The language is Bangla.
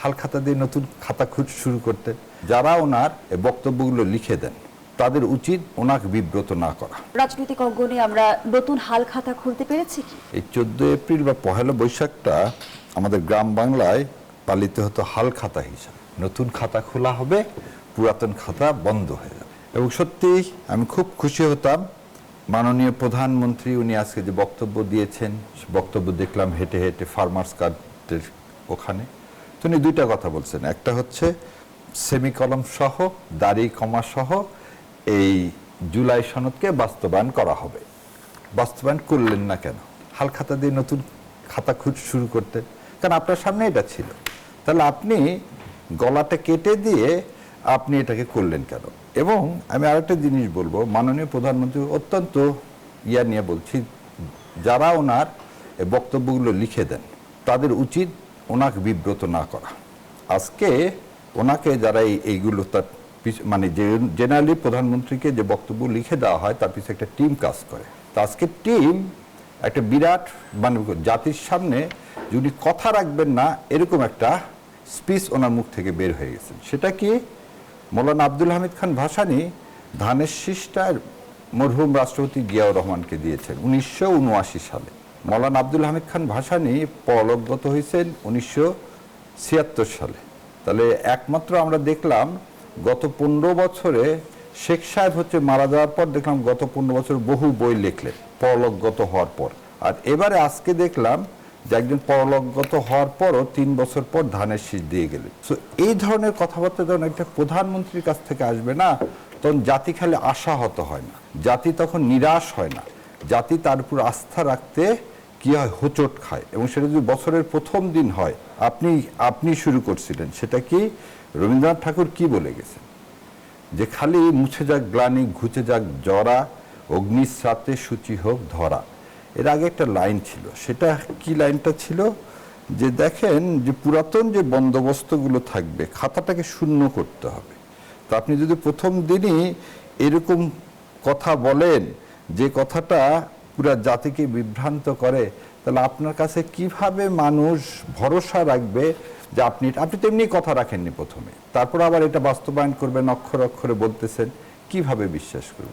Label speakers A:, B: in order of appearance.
A: হালখাতা দিয়ে নতুন খাতা শুরু করতে। যারা ওনার বক্তব্যগুলো লিখে দেন তাদের উচিত ওনাকে বিব্রত না করা।
B: রাজনৈতিক অঙ্গনে আমরা নতুন হাল খাতা খুলতে পেরেছি কি?
A: এই 14 এপ্রিল বা পহেলা বৈশাখটা আমাদের গ্রাম বাংলায় পালিত হতো হাল খাতা হিসাবে। নতুন খাতা খোলা হবে, পুরাতন খাতা বন্ধ হয়ে যাবে। এবং সত্যি আমি খুব খুশি হতাম, মাননীয় প্রধানমন্ত্রী উনি আজকে যে বক্তব্য দিয়েছেন, বক্তব্য দেখলাম হেঁটে হেঁটে ফার্মার্স কার্ডের ওখানে। তো উনি দুইটা কথা বলছেন, একটা হচ্ছে সেমিকলম সহ দাড়ি কমা সহ এই জুলাই সনদকে বাস্তবায়ন করা হবে। বাস্তবায়ন করলেন না কেন? হালখাতা দিয়ে নতুন খাতা শুরু করতে, কারণ আপনার সামনে এটা ছিল। তাহলে আপনি গলাটা কেটে দিয়ে আপনি এটাকে করলেন কেন? এবং আমি আরেকটা জিনিস বলবো, মাননীয় প্রধানমন্ত্রী অত্যন্ত নিয়ে বলছি, যারা ওনার বক্তব্যগুলো লিখে দেন তাদের উচিত ওনাকে বিব্রত না করা। আজকে ওনাকে যারা এইগুলো তার মানে জেনারেলি প্রধানমন্ত্রীকে যে বক্তব্য লিখে দেওয়া হয় তার পিছনে একটা টিম কাজ করে। তো আজকে টিম একটা বিরাট মানে জাতির সামনে যদি কথা রাখবেন না এরকম একটা স্পিচ ওনার মুখ থেকে বের হয়ে গেছে। সেটা কি? মৌলানা আব্দুল হামিদ খান ভাসানী ধানের শীষটা মরহুম রাষ্ট্রপতি জিয়াউর রহমানকে দিয়েছেন 1979 সালে। মৌলানা আব্দুল হামিদ খান ভাসানী পরলোকগত হয়েছেন 1976 সালে। তাহলে একমাত্র আমরা দেখলাম গত 15 বছরে শেখ সাহেব হচ্ছে মারা যাওয়ার পর দেখলাম গত 15 বছর বহু বই লিখলেন পরলোকগত হওয়ার পর। আর এবারে আজকে দেখলাম যে একজন পরলোকগত হওয়ার পরও 3 বছর পর ধানের শীষ দিয়ে গেলেন। তো এই ধরনের কথাবার্তা যখন একটা প্রধানমন্ত্রীর কাছ থেকে আসবে না, তখন জাতি খালি আশাহত হয় না, জাতি তখন নিরাশ হয় না, জাতি তার উপর আস্থা রাখতে কি হয়, হোঁচট খায়। এবং সেটা যদি বছরের প্রথম দিন হয়, আপনি শুরু করছিলেন, সেটা কি রবীন্দ্রনাথ ঠাকুর কি বলে গেছেন, যে খালি মুছে যাক গ্লানি ঘুচে যাক জরা, অগ্নিস্রাতে সূচি হোক ধরা। এর আগে একটা লাইন ছিল, সেটা কি লাইনটা ছিল, যে দেখেন যে পুরাতন যে বন্দোবস্তগুলো থাকবে খাতাটাকে শূন্য করতে হবে। তো আপনি যদি প্রথম দিনই এরকম কথা বলেন যে কথাটা পুরা জাতিকে বিভ্রান্ত করে, তাহলে আপনার কাছে কিভাবে মানুষ ভরসা রাখবে যে আপনি তেমনি কথা রাখেননি প্রথমে, তারপর আবার এটা বাস্তবায়ন করবেন, অক্ষরে অক্ষরে বলতেছেন, কিভাবে বিশ্বাস করবে?